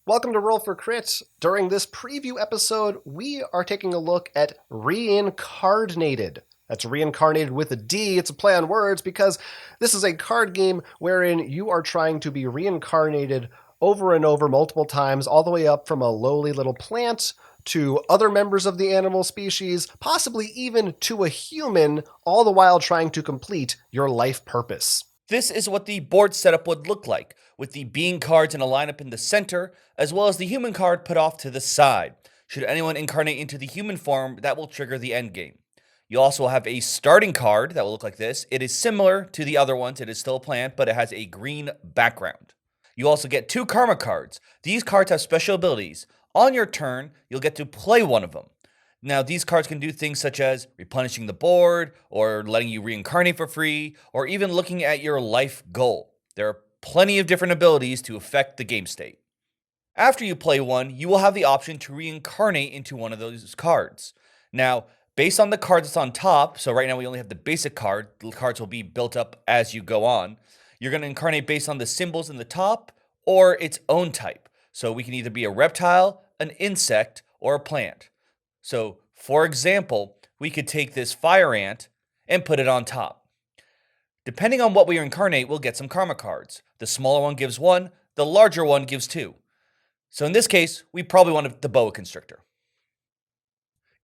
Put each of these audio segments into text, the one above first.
Welcome to Roll for Crit. During this preview episode, we are taking a look at Reincardnated. That's reincarnated with a D. It's a play on words because this is a card game wherein you are trying to be reincarnated over and over multiple times, all the way up from a lowly little plant to other members of the animal species, possibly even to a human, all the while trying to complete your life purpose. This is what the board setup would look like, with the being cards in a lineup in the center, as well as the human card put off to the side. Should anyone incarnate into the human form, that will trigger the endgame. You also have a starting card that will look like this. It is similar to the other ones, it is still a plant, but it has a green background. You also get 2 karma cards. These cards have special abilities. On your turn, you'll get to play one of them. Now, these cards can do things such as replenishing the board, or letting you reincarnate for free, or even looking at your life goal. There are plenty of different abilities to affect the game state. After you play one, you will have the option to reincarnate into one of those cards. Now, based on the card that's on top, so right now we only have the basic card, the cards will be built up as you go on. You're going to incarnate based on the symbols in the top or its own type. So we can either be a reptile, an insect, or a plant. So, for example, we could take this fire ant and put it on top. Depending on what we incarnate, we'll get some karma cards. The smaller one gives 1, the larger one gives 2. So in this case, we probably want the boa constrictor.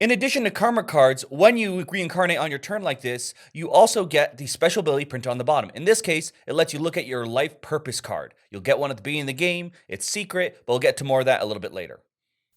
In addition to karma cards, when you reincarnate on your turn like this, you also get the special ability printed on the bottom. In this case, it lets you look at your life purpose card. You'll get one at the beginning of the game. It's secret, but we'll get to more of that a little bit later.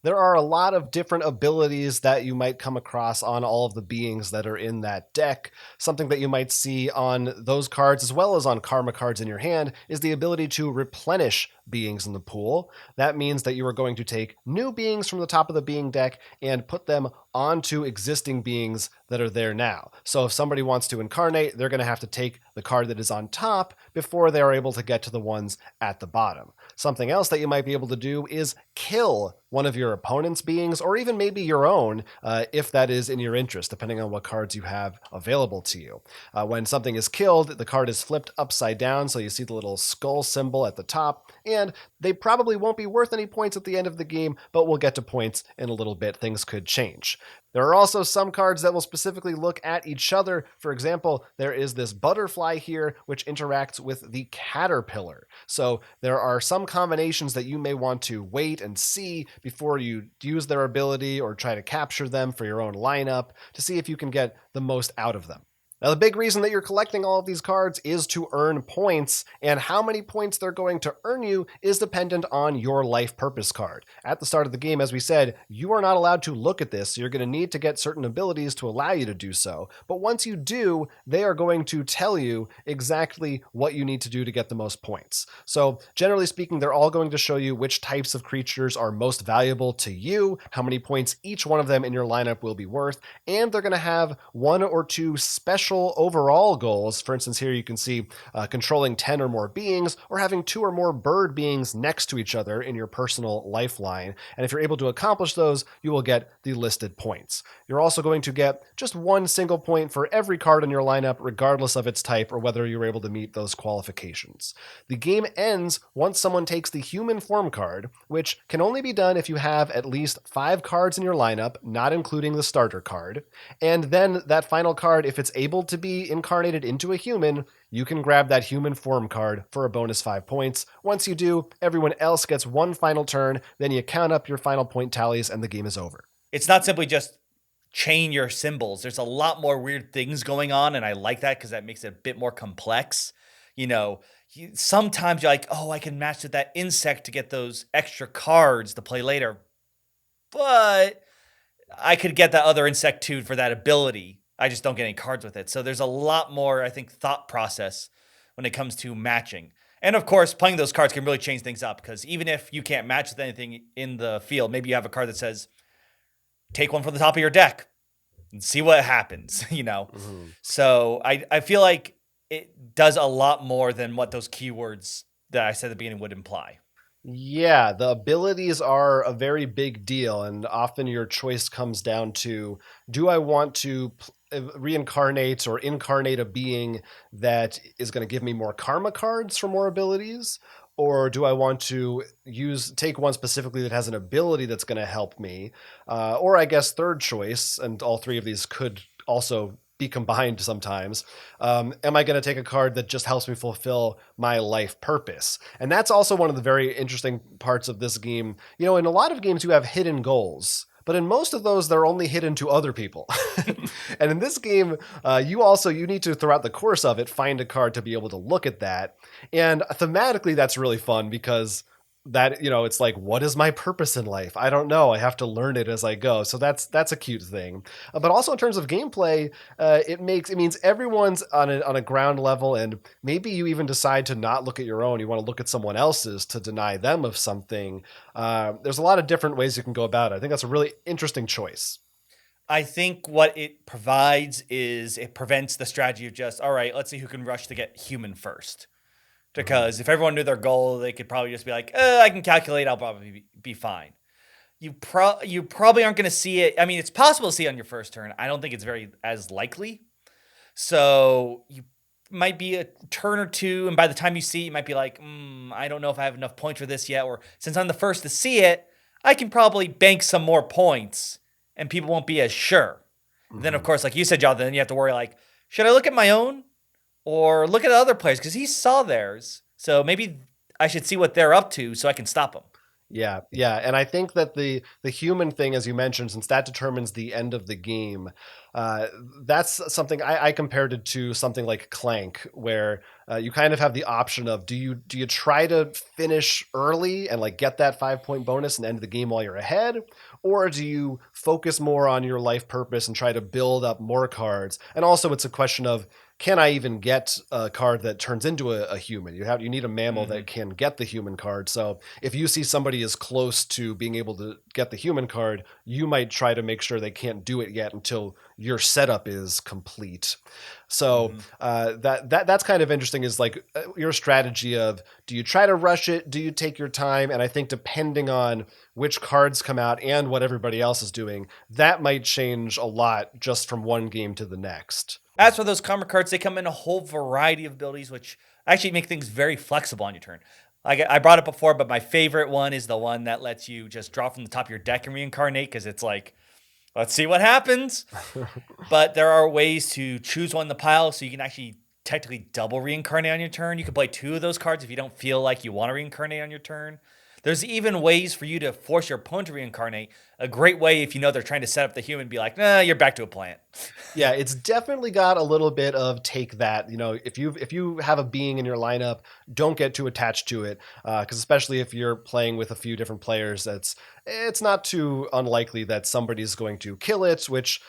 There are a lot of different abilities that you might come across on all of the beings that are in that deck. Something that you might see on those cards as well as on karma cards in your hand is the ability to replenish beings in the pool. That means that you are going to take new beings from the top of the being deck and put them onto existing beings that are there now. So if somebody wants to incarnate, they're going to have to take the card that is on top before they are able to get to the ones at the bottom. Something else that you might be able to do is kill one of your opponent's beings, or even maybe your own, if that is in your interest, depending on what cards you have available to you. When something is killed, the card is flipped upside down, so you see the little skull symbol at the top, and they probably won't be worth any points at the end of the game, but we'll get to points in a little bit. Things could change. There are also some cards that will specifically look at each other. For example, there is this butterfly here, which interacts with the caterpillar. So there are some combinations that you may want to wait and see before you use their ability or try to capture them for your own lineup to see if you can get the most out of them. Now, the big reason that you're collecting all of these cards is to earn points, and how many points they're going to earn you is dependent on your life purpose card. At the start of the game, as we said, you are not allowed to look at this, so you're going to need to get certain abilities to allow you to do so. But once you do, they are going to tell you exactly what you need to do to get the most points. So, generally speaking, they're all going to show you which types of creatures are most valuable to you, how many points each one of them in your lineup will be worth, and they're going to have 1 or 2 special overall goals. For instance, here you can see controlling 10 or more beings, or having 2 or more bird beings next to each other in your personal lifeline. And if you're able to accomplish those, you will get the listed points. You're also going to get just 1 single point for every card in your lineup, regardless of its type or whether you're able to meet those qualifications. The game ends once someone takes the human form card, which can only be done if you have at least 5 cards in your lineup, not including the starter card. And then that final card, if it's able to be incarnated into a human, you can grab that human form card for a bonus 5 points. Once you do, everyone else gets 1 final turn, then you count up your final point tallies and the game is over. It's not simply just chain your symbols. There's a lot more weird things going on, and I like that because that makes it a bit more complex. Sometimes you're like, oh, I can match with that insect to get those extra cards to play later, but I could get that other insect too for that ability. I just don't get any cards with it. So there's a lot more, I think, thought process when it comes to matching. And of course, playing those cards can really change things up, because even if you can't match with anything in the field, maybe you have a card that says, take one from the top of your deck and see what happens, Mm-hmm. So I feel like it does a lot more than what those keywords that I said at the beginning would imply. Yeah, the abilities are a very big deal, and often your choice comes down to, do I want to reincarnate or incarnate a being that is going to give me more karma cards for more abilities? or do I want to take one specifically that has an ability that's going to help me? Or I guess third choice, and all three of these could also be combined sometimes. Am I going to take a card that just helps me fulfill my life purpose? And that's also one of the very interesting parts of this game. In a lot of games, you have hidden goals. But in most of those, they're only hidden to other people. And in this game, you need to, throughout the course of it, find a card to be able to look at that. And thematically, that's really fun because it's like, what is my purpose in life? I don't know. I have to learn it as I go. So that's a cute thing. But also in terms of gameplay, it means everyone's on a ground level, and maybe you even decide to not look at your own. You want to look at someone else's to deny them of something. There's a lot of different ways you can go about it. I think that's a really interesting choice. I think what it provides is it prevents the strategy of just, all right, let's see who can rush to get human first. Because if everyone knew their goal, they could probably just be like, I can calculate, I'll probably be fine. You probably aren't going to see it. I mean, it's possible to see it on your first turn. I don't think it's very as likely. So you might be a turn or two, and by the time you see it, you might be like, I don't know if I have enough points for this yet. Or since I'm the first to see it, I can probably bank some more points, and people won't be as sure. Mm-hmm. Then, of course, like you said, Jonathan, you have to worry like, should I look at my own? Or look at other players because he saw theirs. So maybe I should see what they're up to so I can stop them. Yeah. And I think that the human thing, as you mentioned, since that determines the end of the game, that's something I compared it to something like Clank, where you kind of have the option of do you try to finish early and like get that 5-point bonus and end the game while you're ahead, or do you focus more on your life purpose and try to build up more cards? And also, it's a question of, can I even get a card that turns into a human? You need a mammal that can get the human card. So if you see somebody is close to being able to get the human card, you might try to make sure they can't do it yet until your setup is complete. So that's kind of interesting, is like your strategy of, do you try to rush it? Do you take your time? And I think depending on which cards come out and what everybody else is doing, that might change a lot just from one game to the next. As for those karma cards, they come in a whole variety of abilities, which actually make things very flexible on your turn. I brought it before, but my favorite one is the one that lets you just draw from the top of your deck and reincarnate, because it's like, let's see what happens. But there are ways to choose one in the pile, so you can actually technically double reincarnate on your turn. You can play 2 of those cards if you don't feel like you want to reincarnate on your turn. There's even ways for you to force your opponent to reincarnate. A great way, if you know they're trying to set up the human, be like, nah, you're back to a plant. Yeah, it's definitely got a little bit of take that. If you have a being in your lineup, don't get too attached to it, because especially if you're playing with a few different players, it's not too unlikely that somebody's going to kill it, which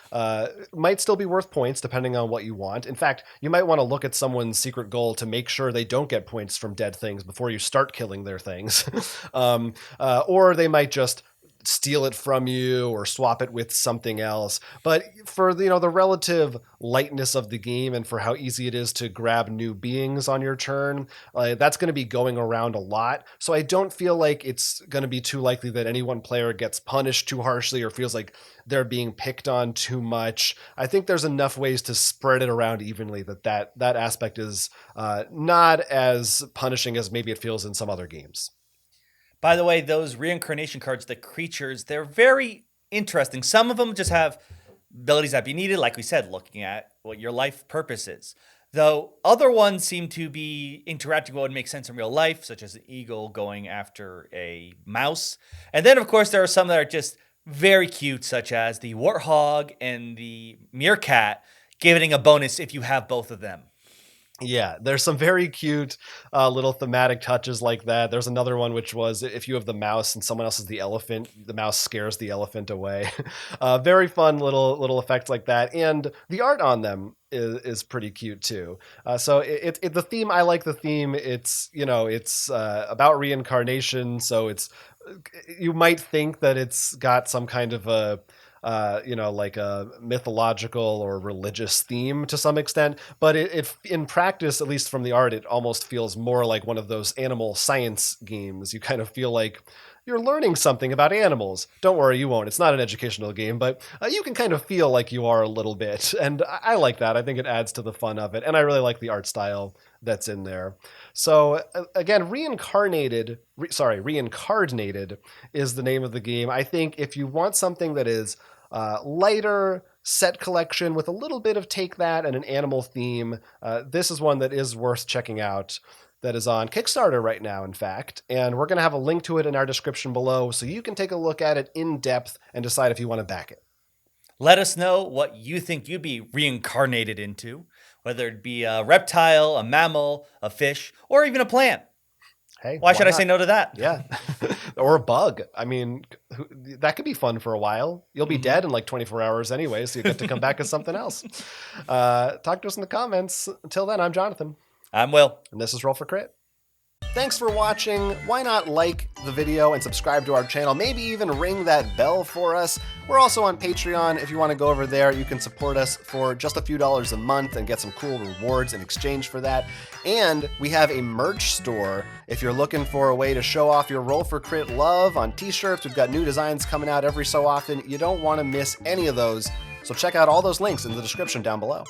might still be worth points depending on what you want. In fact, you might want to look at someone's secret goal to make sure they don't get points from dead things before you start killing their things. Or they might just steal it from you or swap it with something else. But for the relative lightness of the game, and for how easy it is to grab new beings on your turn, that's going to be going around a lot. So I don't feel like it's going to be too likely that any one player gets punished too harshly or feels like they're being picked on too much. I think there's enough ways to spread it around evenly that aspect is not as punishing as maybe it feels in some other games. By the way, those reincarnation cards, the creatures, they're very interesting. Some of them just have abilities that be needed, like we said, looking at what your life purpose is. Though other ones seem to be interacting with what would make sense in real life, such as an eagle going after a mouse. And then, of course, there are some that are just very cute, such as the warthog and the meerkat, giving a bonus if you have both of them. Yeah, there's some very cute little thematic touches like that. There's another one which was, if you have the mouse and someone else is the elephant, the mouse scares the elephant away. Very fun little effects like that, and the art on them is pretty cute too. So the theme, I like the theme. It's about reincarnation, so you might think that it's got some kind of a like a mythological or religious theme to some extent, but it in practice, at least from the art, it almost feels more like one of those animal science games. You kind of feel like you're learning something about animals. Don't worry, you won't. It's not an educational game, but you can kind of feel like you are a little bit. And I like that. I think it adds to the fun of it. And I really like the art style that's in there. So again, Reincardnated is the name of the game. I think if you want something that is lighter, set collection with a little bit of take that and an animal theme, this is one that is worth checking out. That is on Kickstarter right now, in fact. And we're going to have a link to it in our description below so you can take a look at it in depth and decide if you want to back it. Let us know what you think you'd be reincarnated into, whether it be a reptile, a mammal, a fish, or even a plant. Hey, why should I not? say no to that? Yeah. Or a bug. I mean, that could be fun for a while. You'll be dead in like 24 hours anyway, so you get to come back as something else. Talk to us in the comments. Until then, I'm Jonathan. I'm Will. And this is Roll for Crit. Thanks for watching. Why not like the video and subscribe to our channel? Maybe even ring that bell for us. We're also on Patreon. If you want to go over there, you can support us for just a few dollars a month and get some cool rewards in exchange for that. And we have a merch store. If you're looking for a way to show off your Roll for Crit love on t-shirts, we've got new designs coming out every so often. You don't want to miss any of those. So check out all those links in the description down below.